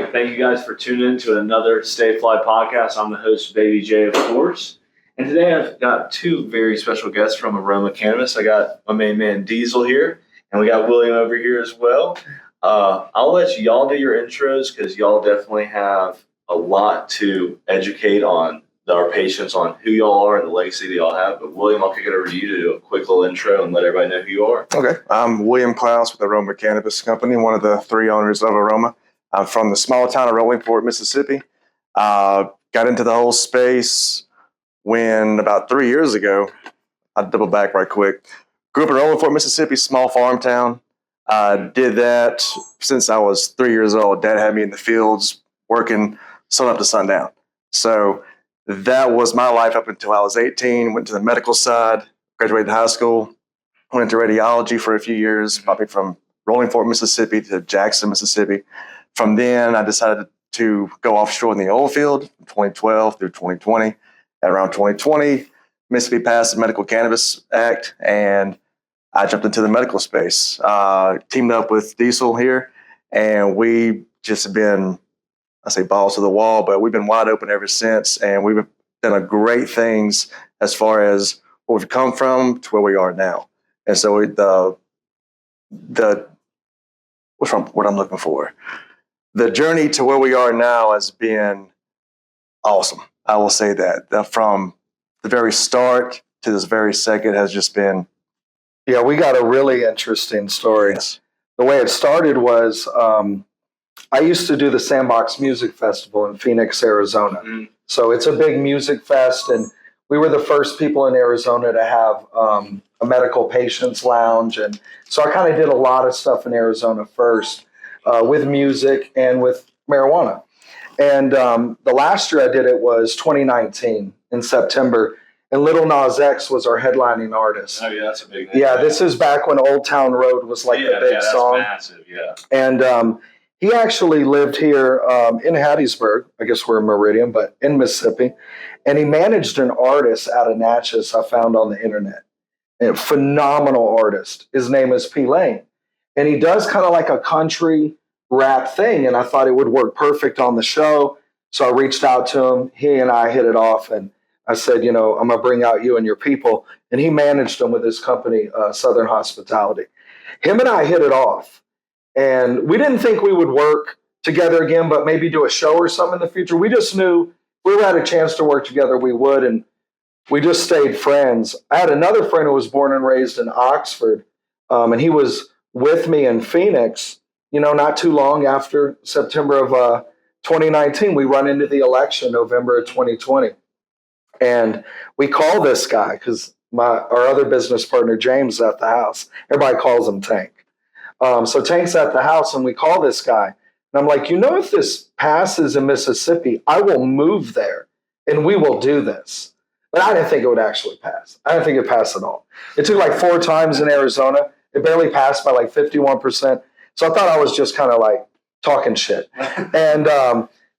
right. Thank you guys for tuning in to another Stay Fligh podcast. I'm the host, Baby J, of course. And today I've got two very special guests from Aeroma Cannabis. I got my main man Diesel here, and we got William over here as well. I'll let y'all do your intros because y'all definitely have a lot to educate on our patients on who y'all are and the legacy that y'all have. But William, I'll kick it over to you to do a quick little intro and let everybody know who you are. Okay. I'm William Klaus with Aeroma Cannabis Company, one of the three owners of Aeroma. I'm from the small town of Rollingport, Mississippi. Got into the whole space when about 3 years ago, I'll double back right quick. Grew up in Rollingport, Mississippi, small farm town. Did that since I was 3 years old. Dad had me in the fields working sun up to sundown. So that was my life up until I was 18. Went to the medical side, graduated high school, went into radiology for a few years, probably from Rollingport, Mississippi to Jackson, Mississippi. From then, I decided to go offshore in the oil field from 2012 through 2020. At around 2020, Mississippi passed the Medical Cannabis Act, and I jumped into the medical space. Teamed up with Diesel here, and we just been, I say balls to the wall, but we've been wide open ever since, and we've done great things as far as where we've come from to where we are now. And so what's what I'm looking for? The journey to where we are now has been awesome. I will say that from the very start to this very second has just been. Yeah, we got a really interesting story. Yes. The way it started was I used to do the Sandbox Music Festival in Phoenix, Arizona. Mm-hmm. So it's a big music fest, and we were the first people in Arizona to have a medical patients lounge. And so I kind of did a lot of stuff in Arizona first with music and with marijuana. And the last year I did it was 2019 in September. And Lil Nas X was our headlining artist. Oh, yeah, that's a big name. Yeah, this is back when Old Town Road was like the big song. Massive, yeah. And he actually lived here in Hattiesburg, I guess we're in Meridian, but in Mississippi. And he managed an artist out of Natchez I found on the internet. A phenomenal artist. His name is P. Lane. And he does kind of like a country rap thing. And I thought it would work perfect on the show. So I reached out to him. He and I hit it off. And I said, I'm going to bring out you and your people. And he managed them with his company, Southern Hospitality. Him and I hit it off. And we didn't think we would work together again, but maybe do a show or something in the future. We just knew if we had a chance to work together, we would. And we just stayed friends. I had another friend who was born and raised in Oxford. And he was with me in Phoenix, not too long after September of 2019. We run into the election, November of 2020. And we call this guy because our other business partner, James, is at the house. Everybody calls him Tank. So Tank's at the house, and we call this guy. And I'm like, if this passes in Mississippi, I will move there, and we will do this. But I didn't think it would actually pass. I didn't think it passed at all. It took like 4 times in Arizona. It barely passed by like 51%. So I thought I was just kind of like talking shit. And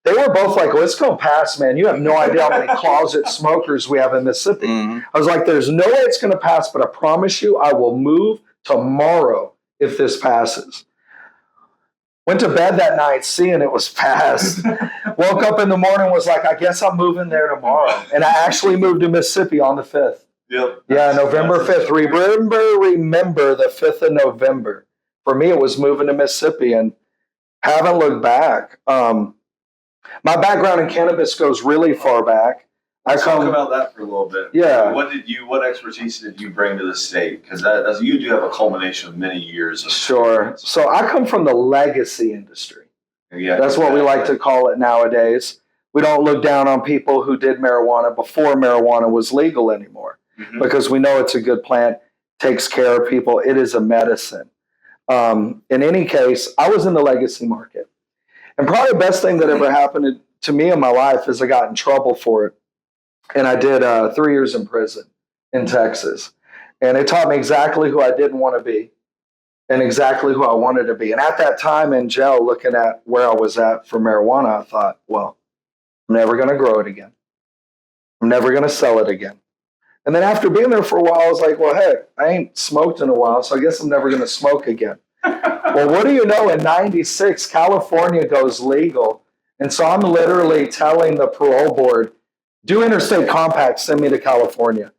they were both like, well, it's going to pass, man. You have no idea how many closet smokers we have in Mississippi. Mm-hmm. I was like, there's no way it's going to pass, but I promise you I will move tomorrow if this passes. Went to bed that night seeing it was passed. Woke up in the morning, was like, I guess I'm moving there tomorrow. And I actually moved to Mississippi on the 5th. Yep. Yeah, November 5th. Remember the 5th of November. For me, it was moving to Mississippi and haven't looked back. My background in cannabis goes really far back. Let's talk about that for a little bit. Yeah. What expertise did you bring to the state? Because you do have a culmination of many years. Sure. So I come from the legacy industry. Yeah, that's what we like to call it nowadays. We don't look down on people who did marijuana before marijuana was legal anymore, because we know it's a good plant, takes care of people. It is a medicine. In any case, I was in the legacy market. And probably the best thing that ever happened to me in my life is I got in trouble for it. And I did 3 years in prison in Texas. And it taught me exactly who I didn't want to be and exactly who I wanted to be. And at that time in jail, looking at where I was at for marijuana, I thought, well, I'm never going to grow it again. I'm never going to sell it again. And then after being there for a while, I was like, well, heck, I ain't smoked in a while, so I guess I'm never going to smoke again. Well, what do you know? In '96, California goes legal. And so I'm literally telling the parole board, do interstate compact, send me to California.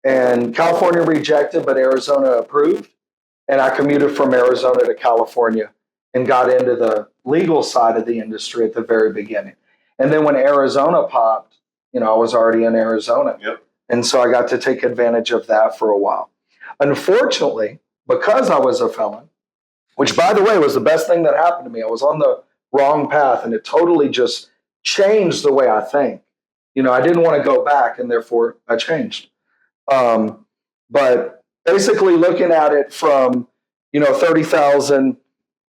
And California rejected, but Arizona approved. And I commuted from Arizona to California and got into the legal side of the industry at the very beginning. And then when Arizona popped, I was already in Arizona. Yep. And so I got to take advantage of that for a while. Unfortunately, because I was a felon, which, by the way, was the best thing that happened to me. I was on the wrong path, and it totally just changed the way I think. I didn't want to go back, and therefore I changed. But basically, looking at it from 30,000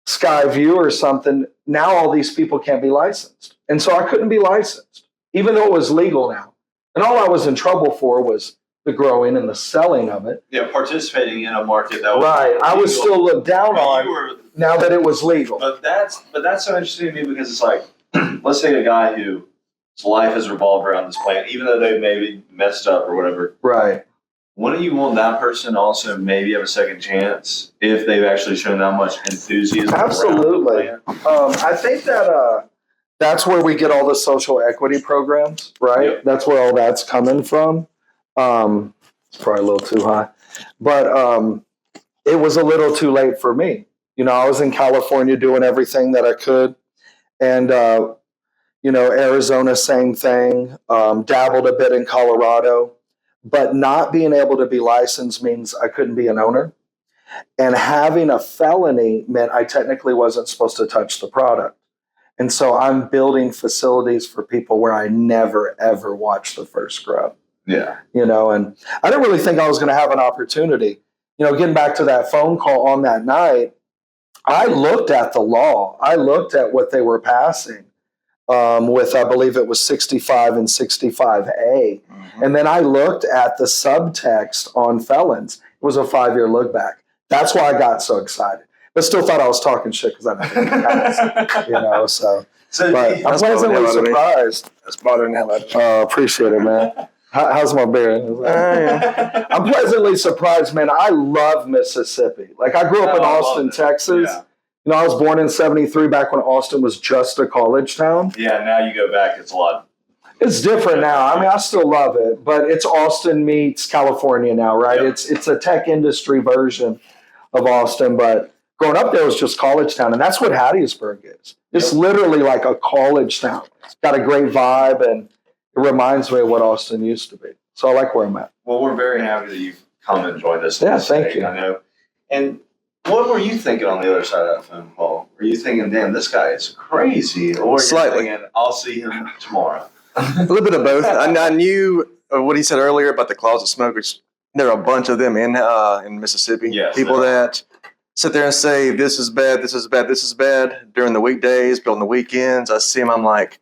sky view or something, now all these people can't be licensed, and so I couldn't be licensed, even though it was legal now. And all I was in trouble for was the growing and the selling of it. Yeah, participating in a market that was right. I was still looked down on were, now that it was legal. But that's so interesting to me because it's like, let's take a guy whose life has revolved around this plant, even though they maybe messed up or whatever. Right. Wouldn't you want that person to also maybe have a second chance if they've actually shown that much enthusiasm? Absolutely. I think that that's where we get all the social equity programs, right? Yep. That's where all that's coming from. It's probably a little too high, but it was a little too late for me. I was in California doing everything that I could, and Arizona, same thing. Dabbled a bit in Colorado, but not being able to be licensed means I couldn't be an owner, and having a felony meant I technically wasn't supposed to touch the product. And so I'm building facilities for people where I never ever watched the first grow. Yeah. And I didn't really think I was going to have an opportunity. Getting back to that phone call on that night, I looked at the law. I looked at what they were passing with, I believe it was 65 and 65A. Mm-hmm. And then I looked at the subtext on felons. It was a 5-year look back. That's why I got so excited. But still thought I was talking shit because I didn't pass, so. But I'm pleasantly surprised. That's bothering the hell out of me. Oh, appreciate it, man. How's my beer? I'm pleasantly surprised, man. I love Mississippi. Like, I grew up in Austin, Texas. Yeah. I was born in '73, back when Austin was just a college town. Yeah, now you go back, it's a lot. It's different now. I mean, I still love it, but it's Austin meets California now, right? Yep. It's a tech industry version of Austin, but growing up there was just college town, and that's what Hattiesburg is. It's literally like a college town. It's got a great vibe, and it reminds me of what Austin used to be. So I like where I'm at. Well, we're very happy that you've come and joined us. Yeah, thank you. I know. And what were you thinking on the other side of that phone call? Were you thinking, damn, this guy is crazy? Or slightly. Thinking, I'll see him tomorrow? A little bit of both. I knew what he said earlier about the closet smokers. There are a bunch of them in Mississippi. Yes, people that sit there and say, this is bad, this is bad, this is bad during the weekdays, but on the weekends, I see them, I'm like,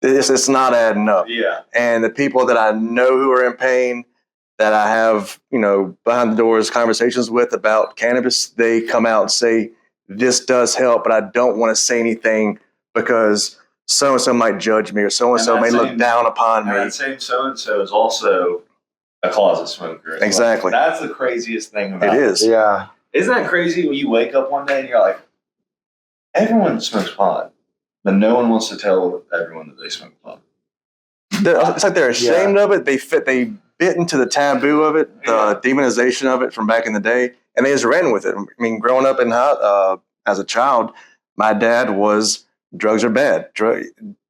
it's not adding up. Yeah. And the people that I know who are in pain, that I have, behind the doors conversations with about cannabis, they come out and say, this does help, but I don't want to say anything because so-and-so might judge me or so-and-so may look down upon me. And that same so-and-so is also a closet smoker. Exactly. Well. That's the craziest thing about it. It is. Yeah. Isn't that crazy when you wake up one day and you're like, everyone smokes pot, but no one wants to tell everyone that they smoke pot. It's like they're ashamed of it. They bit into the taboo of it, the demonization of it from back in the day, and they just ran with it. I mean, growing up as a child, my dad was, drugs are bad.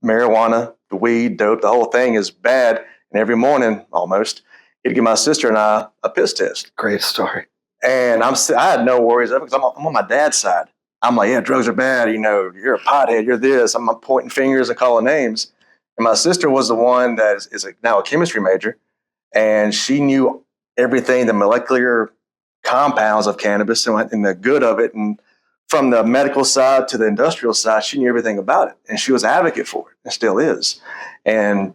Marijuana, the weed, dope, the whole thing is bad. And every morning, almost, he'd give my sister and I a piss test. Great story. And I had no worries of it because I'm on my dad's side. I'm like, yeah, drugs are bad. You're a pothead. You're this. I'm pointing fingers and calling names. And my sister was the one that is now a chemistry major. And she knew everything, the molecular compounds of cannabis and the good of it. And from the medical side to the industrial side, she knew everything about it. And she was an advocate for it and still is. And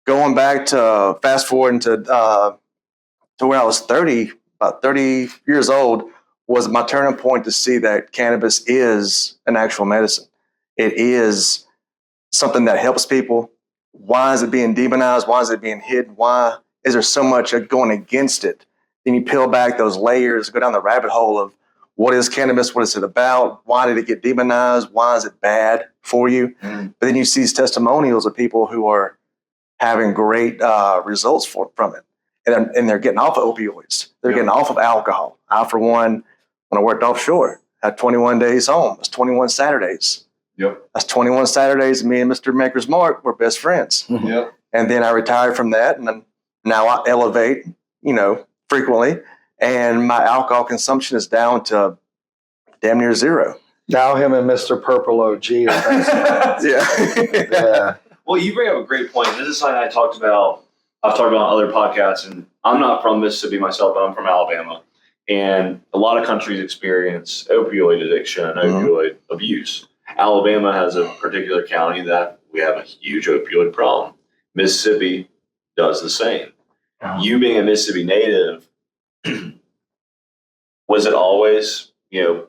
going back to fast forwarding to when I was 30, about 30 years old, was my turning point to see that cannabis is an actual medicine. It is something that helps people. Why is it being demonized? Why is it being hidden? Why is there so much going against it? Then you peel back those layers, go down the rabbit hole of what is cannabis? What is it about? Why did it get demonized? Why is it bad for you? But then you see these testimonials of people who are having great results from it. And they're getting off of opioids. They're getting off of alcohol. I, for one, when I worked offshore, had 21 days home. That's 21 Saturdays. That's 21 Saturdays. Me and Mr. Maker's Mark were best friends. And then I retired from that. And then now I elevate, frequently. And my alcohol consumption is down to damn near zero. Now him and Mr. Purple OG. Yeah. Well, you bring up a great point. This is something I've talked about on other podcasts, and I'm not from Mississippi myself, but I'm from Alabama. And a lot of countries experience opioid addiction and opioid abuse. Alabama has a particular county that we have a huge opioid problem. Mississippi does the same. You being a Mississippi native, was it always,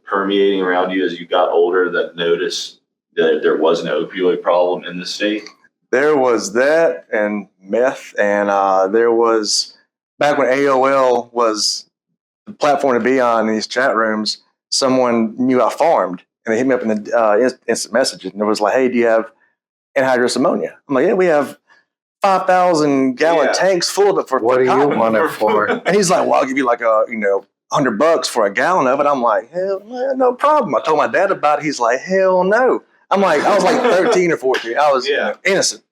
permeating around you as you got older that noticed that there was an opioid problem in the state? There was that and meth, and there was, back when AOL was the platform to be on in these chat rooms, someone knew I farmed, and they hit me up in the instant messages, and it was like, hey, do you have anhydrous ammonia? I'm like, yeah, we have 5,000 gallon tanks full of it for what do you want it for? And he's like, well, I'll give you like $100 for a gallon of it. I'm like, hell, no problem. I told my dad about it. He's like, hell no. I was like 13 or 14. I was innocent.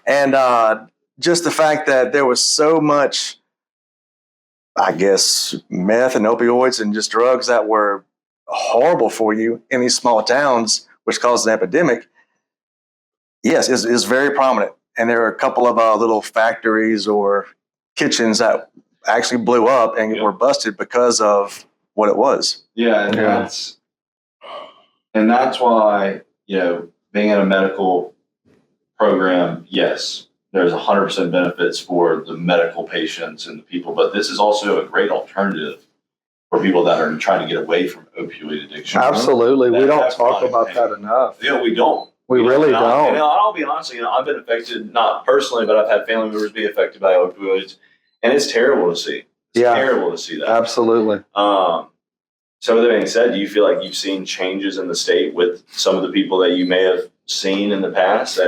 And just the fact that there was so much, I guess, meth and opioids and just drugs that were horrible for you in these small towns, which caused an epidemic. Yes, is very prominent. And there are a couple of little factories or kitchens that actually blew up and were busted because of what it was. Yeah, and that's why, being in a medical program, yes, there's 100% benefits for the medical patients and the people, but this is also a great alternative for people that are trying to get away from opioid addiction. Absolutely. We don't talk about that enough. Yeah, we don't. We really don't. And I'll be honest, I've been affected, not personally, but I've had family members be affected by opioids, and it's terrible to see. It's terrible to see that. Absolutely. So with that being said, do you feel like you've seen changes in the state with some of the people that you may have seen in the past?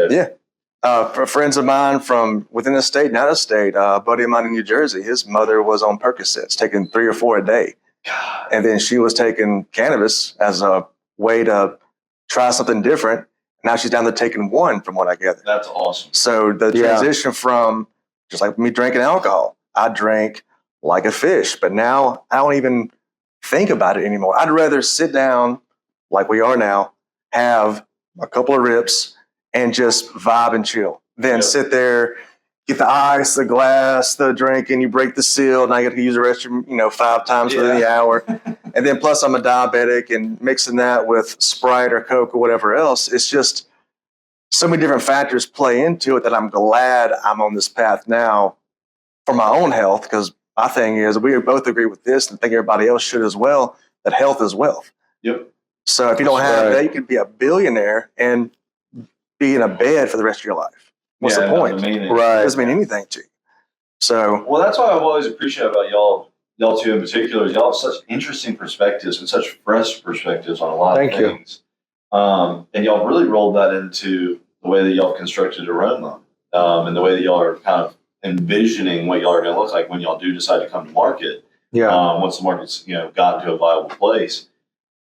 For friends of mine from within the state and out of state, a buddy of mine in New Jersey, his mother was on Percocets, taking 3 or 4 a day. God. And then she was taking cannabis as a way to try something different. Now she's down to taking 1, from what I gather. That's awesome. So the transition from, just like me drinking alcohol, I drank like a fish, but now I don't even think about it anymore. I'd rather sit down like we are now, have a couple of rips, and just vibe and chill. Then sit there, get the ice, the glass, the drink, and you break the seal, and I get to use the restroom, 5 times within the hour. And then plus I'm a diabetic, and mixing that with Sprite or Coke or whatever else, it's just so many different factors play into it that I'm glad I'm on this path now for my own health, because my thing is, we both agree with this, and I think everybody else should as well, that health is wealth. Yep. So if you don't have that, you could be a billionaire and be in a bed for the rest of your life. What's the point? Right. It doesn't mean anything to you. So, well, that's why I've always appreciated about y'all two in particular, is y'all have such interesting perspectives and such fresh perspectives on a lot of things. And y'all really rolled that into the way that y'all constructed Aeroma, and the way that y'all are kind of envisioning what y'all are going to look like when y'all do decide to come to market. Once the market's gotten to a viable place.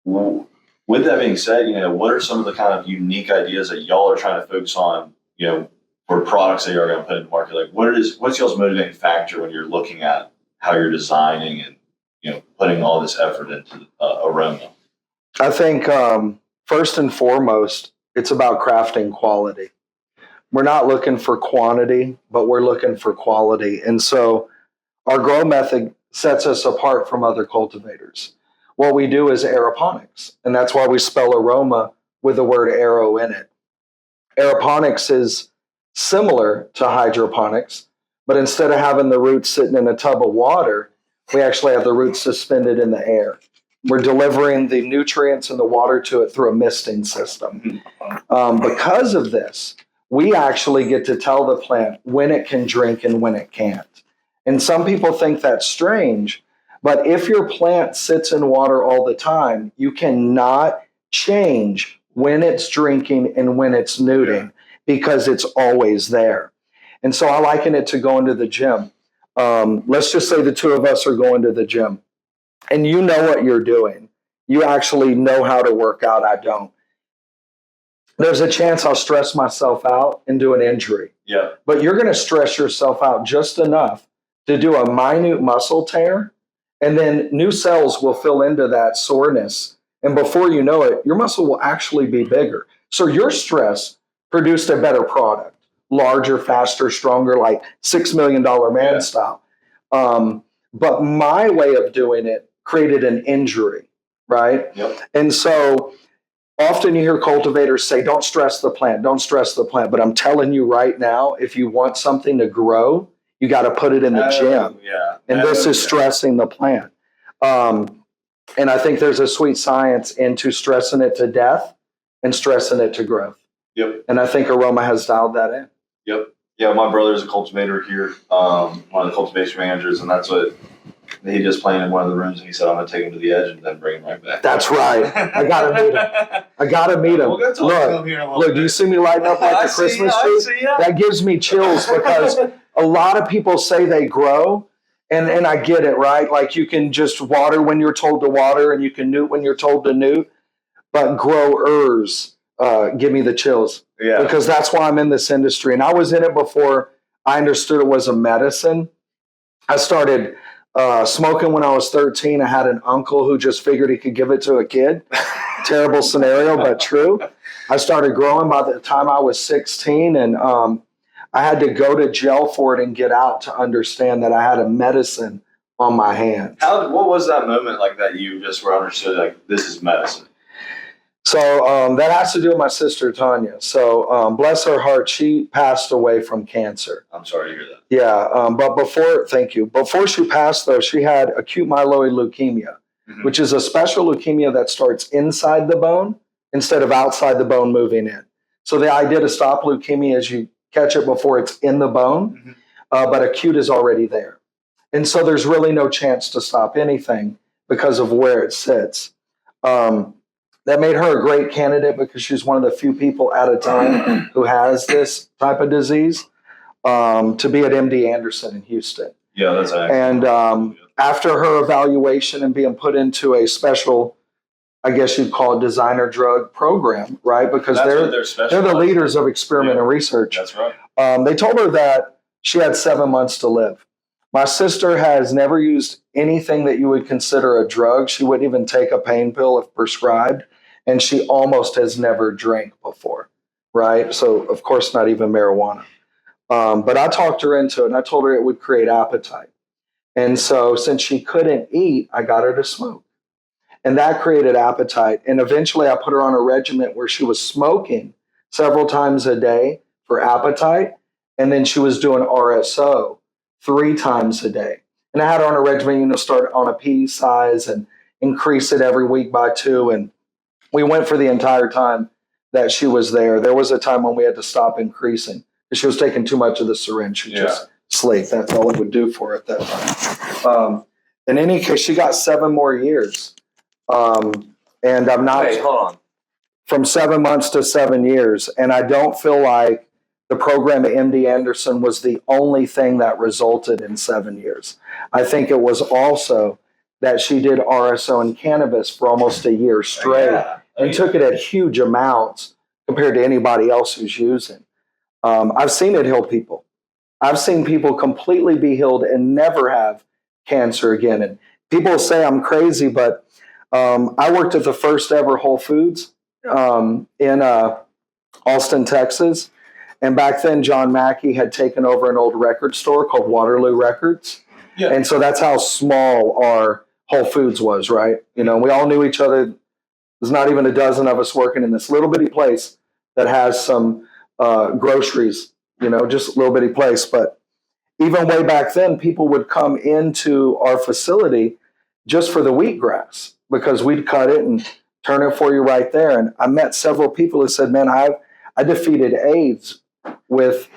With that being said, what are some of the kind of unique ideas that y'all are trying to focus on, for products that you're going to put in the market? Like, what's y'all's motivating factor when you're looking at how you're designing and putting all this effort into Aeroma? I think first and foremost, it's about crafting quality. We're not looking for quantity, but we're looking for quality. And so our grow method sets us apart from other cultivators. What we do is aeroponics, and that's why we spell Aeroma with the word aero in it. Aeroponics is similar to hydroponics, but instead of having the roots sitting in a tub of water, we actually have the roots suspended in the air. We're delivering the nutrients and the water to it through a misting system. Because of this, we actually get to tell the plant when it can drink and when it can't. And some people think that's strange, But if your plant sits in water all the time, you cannot change when it's drinking and when it's nuding because it's always there. And so I liken it to going to the gym. Let's just say the two of us are going to the gym and you know what you're doing. You actually know how to work out. I don't. There's a chance I'll stress myself out and do an injury. Yeah. But you're going to stress yourself out just enough to do a minute muscle tear, and then new cells will fill into that soreness. And before you know it, your muscle will actually be bigger. So your stress produced a better product, larger, faster, stronger, like $6 million man style. But my way of doing it created an injury, right? Yep. And so often you hear cultivators say, don't stress the plant, don't stress the plant. But I'm telling you right now, if you want something to grow, you got to put it in the gym. Yeah. And this is stressing the plant. And I think there's a sweet science into stressing it to death and stressing it to growth. Yep. And I think Aeroma has dialed that in. Yep. Yeah, my brother's a cultivator here, one of the cultivation managers, and that's what he just playing in one of the rooms, and he said, I'm going to take him to the edge and then bring him right back. That's right. I got to meet him. I got to meet him. We'll go talk to him here in a little Look, bit. do you see me lighting up like the Christmas tree? That gives me chills because a lot of people say they grow, and I get it, right? Like you can just water when you're told to water, and you can newt when you're told to newt, but growers give me the chills. Yeah. Because that's why I'm in this industry. And I was in it before I understood it was a medicine. I started smoking when I was 13. I had an uncle who just figured he could give it to a kid. Terrible scenario, but true. I started growing by the time I was 16, and I had to go to jail for it and get out to understand that I had a medicine on my hands. What was that moment like that you just were understood, like, this is medicine? So that has to do with my sister, Tanya. So bless her heart, she passed away from cancer. I'm sorry to hear that. Yeah, but thank you. Before she passed, though, she had acute myeloid leukemia, which is a special leukemia that starts inside the bone instead of outside the bone moving in. So the idea to stop leukemia is you catch it before it's in the bone, but acute is already there. And so there's really no chance to stop anything because of where it sits. That made her a great candidate because she's one of the few people at a time who has this type of disease to be at MD Anderson in Houston. Yeah, that's And after her evaluation and being put into a special, I guess you'd call it designer drug program, right? Because they're the leaders of experiment and research. That's right. They told her that she had 7 months to live. My sister has never used anything that you would consider a drug. She wouldn't even take a pain pill if prescribed. And she almost has never drank before, right? So, of course, not even marijuana. But I talked her into it, and I told her it would create appetite. And so since she couldn't eat, I got her to smoke. And that created appetite. And eventually I put her on a regimen where she was smoking several times a day for appetite. And then she was doing RSO 3 times a day. And I had her on a regimen, start on a pea size and increase it every week by 2. And we went for the entire time that she was there. There was a time when we had to stop increasing because she was taking too much of the syringe. She just slaked. That's all it would do for her at that time. In any case, she got 7 more years. And I'm not. Wait, hold on. From 7 months to 7 years. And I don't feel like the program at MD Anderson was the only thing that resulted in 7 years. I think it was also that she did RSO and cannabis for almost a year straight and took it at huge amounts compared to anybody else who's using. I've seen it heal people. I've seen people completely be healed and never have cancer again. And people say I'm crazy, but I worked at the first ever Whole Foods in Austin, Texas. And back then, John Mackey had taken over an old record store called Waterloo Records. Yeah. And so that's how small our Whole Foods was, right? We all knew each other. There's not even a dozen of us working in this little bitty place that has some groceries, just a little bitty place. But even way back then, people would come into our facility just for the wheatgrass because we'd cut it and turn it for you right there. And I met several people who said, man, I defeated AIDS with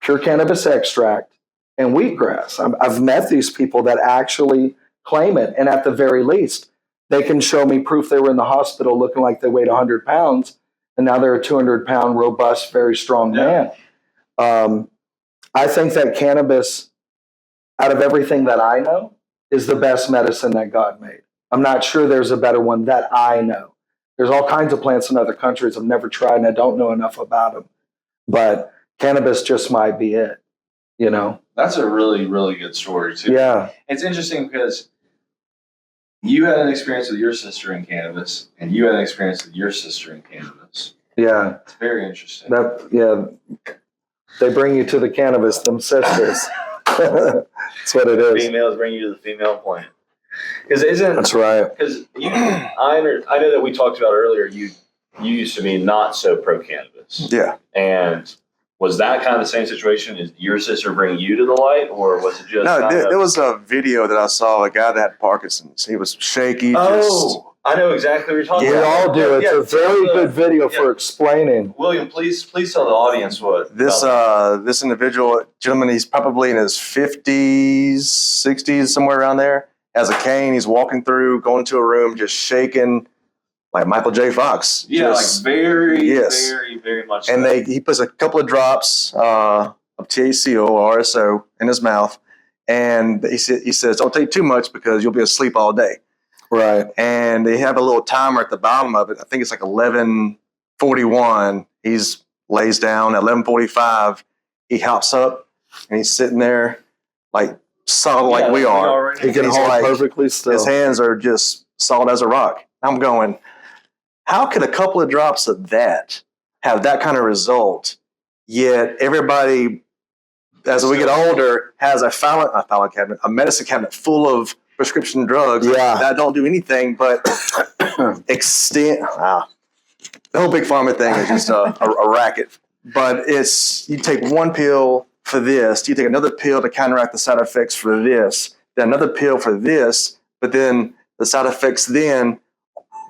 pure cannabis extract and wheatgrass. I've met these people that actually claim it. And at the very least, they can show me proof they were in the hospital looking like they weighed 100 pounds, and now they're a 200-pound, robust, very strong man. I think that cannabis, out of everything that I know, is the best medicine that God made. I'm not sure there's a better one that I know. There's all kinds of plants in other countries I've never tried, and I don't know enough about them. But cannabis just might be it, you know? That's a really, really good story, too. Yeah. It's interesting because you had an experience with your sister in cannabis, and you had an experience with your sister in cannabis. Yeah. It's very interesting. They bring you to the cannabis, them sisters. That's what it is. Females bring you to the female plant. That's right. Because I know that we talked about earlier. You used to be not so pro cannabis. Yeah. And was that kind of the same situation? Is your sister bring you to the light, or was it just? No, there was a video that I saw. A guy that had Parkinson's. He was shaky. I know exactly what you're talking about. We all do. It's a very good video for explaining. William, please tell the audience what this individual gentleman. He's probably in his 50s, 60s, somewhere around there. Has a cane. He's walking through, going into a room, just shaking like Michael J. Fox. Yeah, like very much. And he puts a couple of drops of THC or RSO in his mouth, and he says, "Don't take too much because you'll be asleep all day." Right. And they have a little timer at the bottom of it. I think it's like 11:41. He's lays down at 11:45. He hops up and he's sitting there like solid like we are. He can hold perfectly still. His hands are just solid as a rock. I'm going, how could a couple of drops of that have that kind of result? Yet everybody, as we get older, has a medicine cabinet full of prescription drugs that don't do anything but extend. The whole big pharma thing is just a racket. But you take one pill for this, you take another pill to counteract the side effects for this, then another pill for this, but then the side effects then,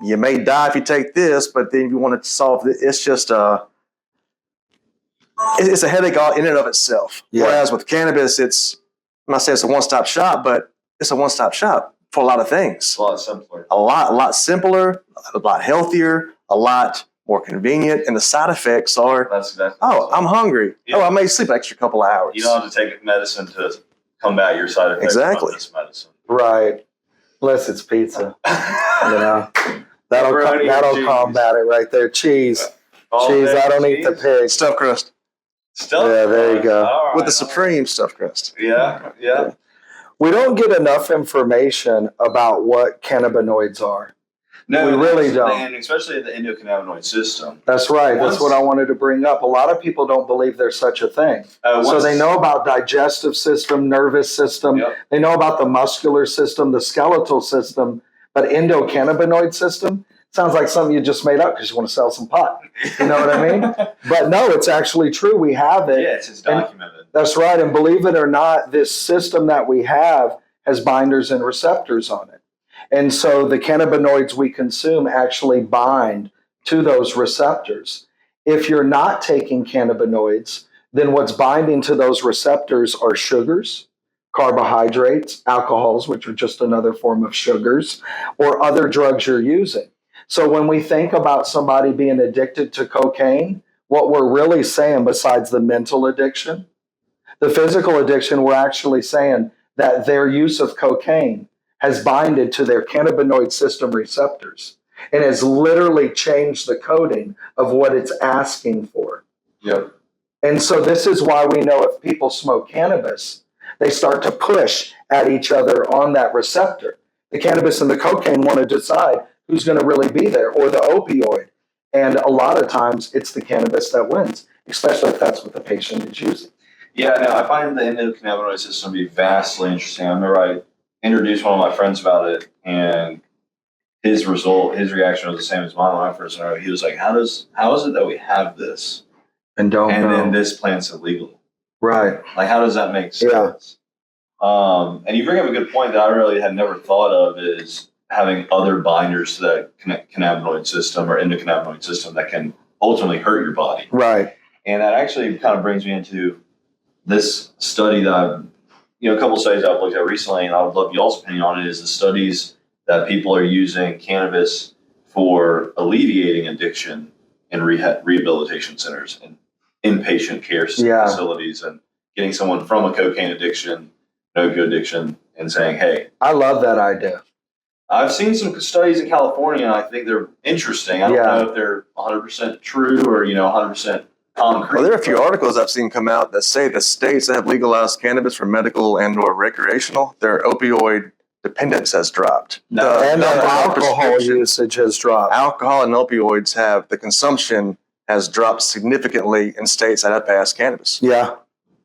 you may die if you take this, but then you want to solve this. It's just it's a headache all in and of itself. Yeah. Whereas with cannabis, I'm not saying it's a one-stop shop, but it's a one-stop shop for a lot of things. A lot simpler. A lot simpler, a lot healthier, a lot more convenient, and the side effects are, I'm hungry. Yeah. I may sleep an extra couple of hours. You don't have to take medicine to combat your side effects from this medicine. Right. Unless it's pizza. That'll combat it right there. Cheese. Cheese, I don't eat the pig. Stuffed crust. There you go. Right, with the supreme stuffed crust. Yeah. We don't get enough information about what cannabinoids are. No, we really don't. And especially the endocannabinoid system. That's right. That's what I wanted to bring up. A lot of people don't believe there's such a thing. So they know about digestive system, nervous system. Yep. They know about the muscular system, the skeletal system, but endocannabinoid system sounds like something you just made up because you want to sell some pot. You know what I mean? But no, it's actually true. We have it. Yeah, it's documented. That's right. And believe it or not, this system that we have has binders and receptors on it. And so the cannabinoids we consume actually bind to those receptors. If you're not taking cannabinoids, then what's binding to those receptors are sugars, carbohydrates, alcohols, which are just another form of sugars, or other drugs you're using. So when we think about somebody being addicted to cocaine, what we're really saying, besides the mental addiction, the physical addiction, we're actually saying that their use of cocaine has binded to their cannabinoid system receptors and has literally changed the coding of what it's asking for. Yep. And so this is why we know if people smoke cannabis, they start to push at each other on that receptor. The cannabis and the cocaine want to decide who's going to really be there, or the opioid. And a lot of times it's the cannabis that wins, especially if that's what the patient is using. Yeah, no, I find the endocannabinoid system to be vastly interesting. I remember I introduced one of my friends about it, and his reaction was the same as mine when I first learned. He was like, how is it that we have this and then this plant's illegal? Right. Like, how does that make sense? Yeah. And you bring up a good point that I really had never thought of, is having other binders to that cannabinoid system or endocannabinoid system that can ultimately hurt your body. Right. And that actually kind of brings me into this study that a couple of studies I've looked at recently, and I would love y'all's opinion on it, is the studies that people are using cannabis for alleviating addiction in rehabilitation centers and inpatient care facilities, and getting someone from a cocaine addiction, opioid addiction, and saying, hey. I love that idea. I've seen some studies in California, and I think they're interesting. I don't know if they're 100% true or, 100% concrete. Well, there are a few articles I've seen come out that say the states that have legalized cannabis for medical and or recreational, their opioid dependence has dropped. And their alcohol usage has dropped. Alcohol and opioids the consumption has dropped significantly in states that have passed cannabis. Yeah.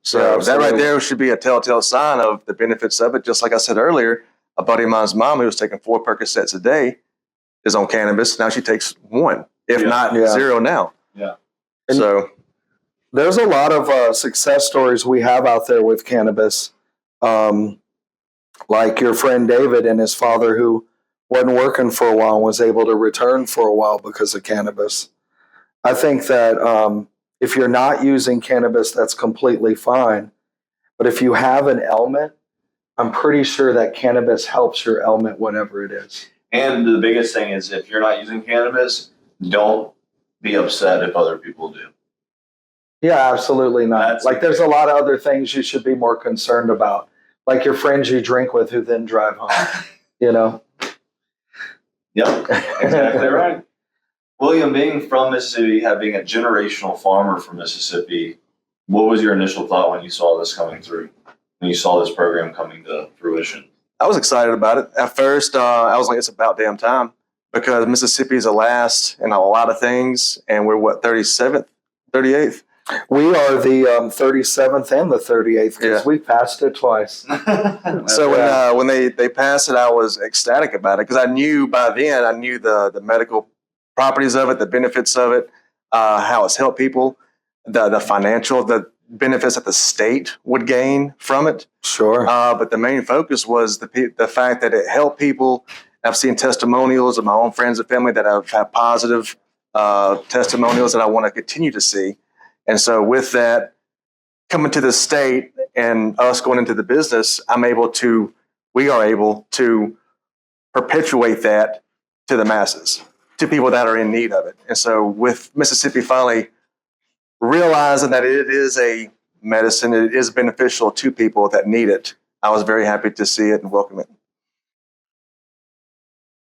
So that right there should be a telltale sign of the benefits of it. Just like I said earlier, a buddy of mine's mom who was taking 4 Percocets a day is on cannabis. Now she takes 1, if not 0 now. Yeah. And so there's a lot of success stories we have out there with cannabis. Like your friend David and his father, who wasn't working for a while and was able to return for a while because of cannabis. I think that if you're not using cannabis, that's completely fine. But if you have an ailment, I'm pretty sure that cannabis helps your ailment, whatever it is. And the biggest thing is, if you're not using cannabis, don't be upset if other people do. Yeah, absolutely not. There's a lot of other things you should be more concerned about. Like your friends you drink with who then drive home, Yep, exactly right. William, being from Mississippi, being a generational farmer from Mississippi, what was your initial thought when you saw this coming through? When you saw this program coming to fruition? I was excited about it. At first, I was like, it's about damn time, because Mississippi is the last in a lot of things, and we're 37th, 38th? We are the 37th and the 38th because we passed it twice. So when they passed it, I was ecstatic about it, because I knew by then, the medical properties of it, the benefits of it, how it's helped people, the financial, the benefits that the state would gain from it. Sure. But the main focus was the fact that it helped people. I've seen testimonials of my own friends and family that have had positive testimonials that I want to continue to see. And so with that, coming to the state and us going into the business, we are able to perpetuate that to the masses, to people that are in need of it. And so with Mississippi finally realizing that it is a medicine, it is beneficial to people that need it, I was very happy to see it and welcome it.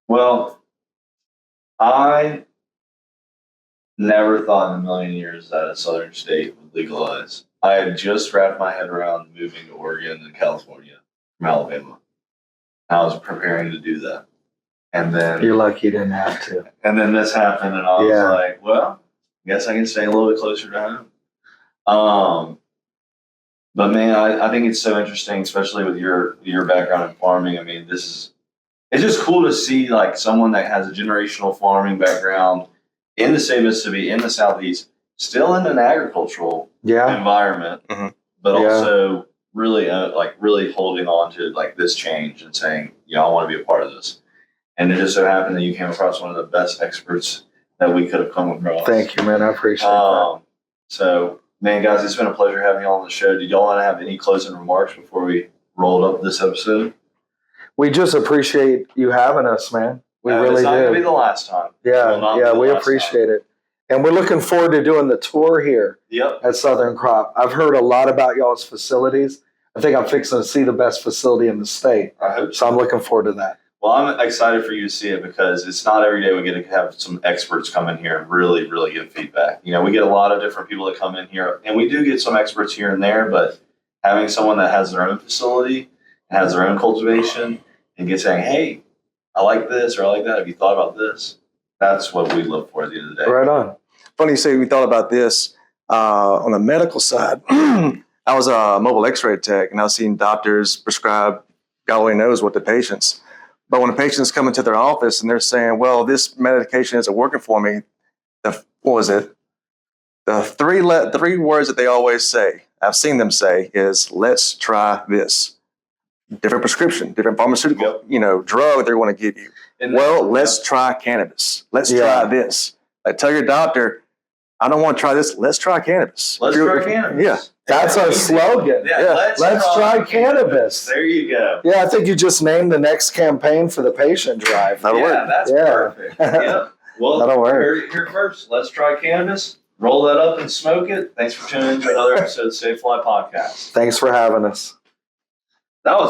Well, I never thought in a million years that a southern state would legalize. I had just wrapped my head around moving to Oregon and California from Alabama. I was preparing to do that. And then you're lucky you didn't have to. And then this happened, and I was like, well, I guess I can stay a little bit closer to home. But man, I think it's so interesting, especially with your background in farming. I mean, it's just cool to see like someone that has a generational farming background in the state of Mississippi, in the Southeast, still in an agricultural environment, but also really really holding on to like this change and saying, I want to be a part of this. And it just so happened that you came across one of the best experts that we could have come across. Thank you, man. I appreciate that. So, man, guys, it's been a pleasure having you all on the show. Did y'all want to have any closing remarks before we rolled up this episode? We just appreciate you having us, man. We really do. It's not going to be the last time. Yeah, we appreciate it. And we're looking forward to doing the tour here at Southern Crop. I've heard a lot about y'all's facilities. I think I'm fixing to see the best facility in the state. I hope so. So I'm looking forward to that. Well, I'm excited for you to see it, because it's not every day we get to have some experts come in here and really, really give feedback. We get a lot of different people that come in here, and we do get some experts here and there, but having someone that has their own facility, has their own cultivation, and get saying, hey, I like this or I like that. Have you thought about this? That's what we look for at the end of the day. Right on. Funny you say we thought about this. On the medical side, I was a mobile x-ray tech, and I was seeing doctors prescribe God only knows what to patients. But when a patient's coming to their office and they're saying, well, this medication isn't working for me, what was it? The three words that they always say, I've seen them say, is let's try this. Different prescription, different pharmaceutical, drug they want to give you. Let's try cannabis. Let's try this. Tell your doctor, I don't want to try this. Let's try cannabis. Let's try cannabis. Yeah. That's our slogan. Yeah, Let's try cannabis. There you go. Yeah, I think you just named the next campaign for the patient drive. That'll Yeah, work. that's Yeah. perfect. Yep. Well, That'll work. Here first. Let's try cannabis. Roll that up and smoke it. Thanks for tuning in to another episode of Stay Fligh podcast. Thanks for having us. That was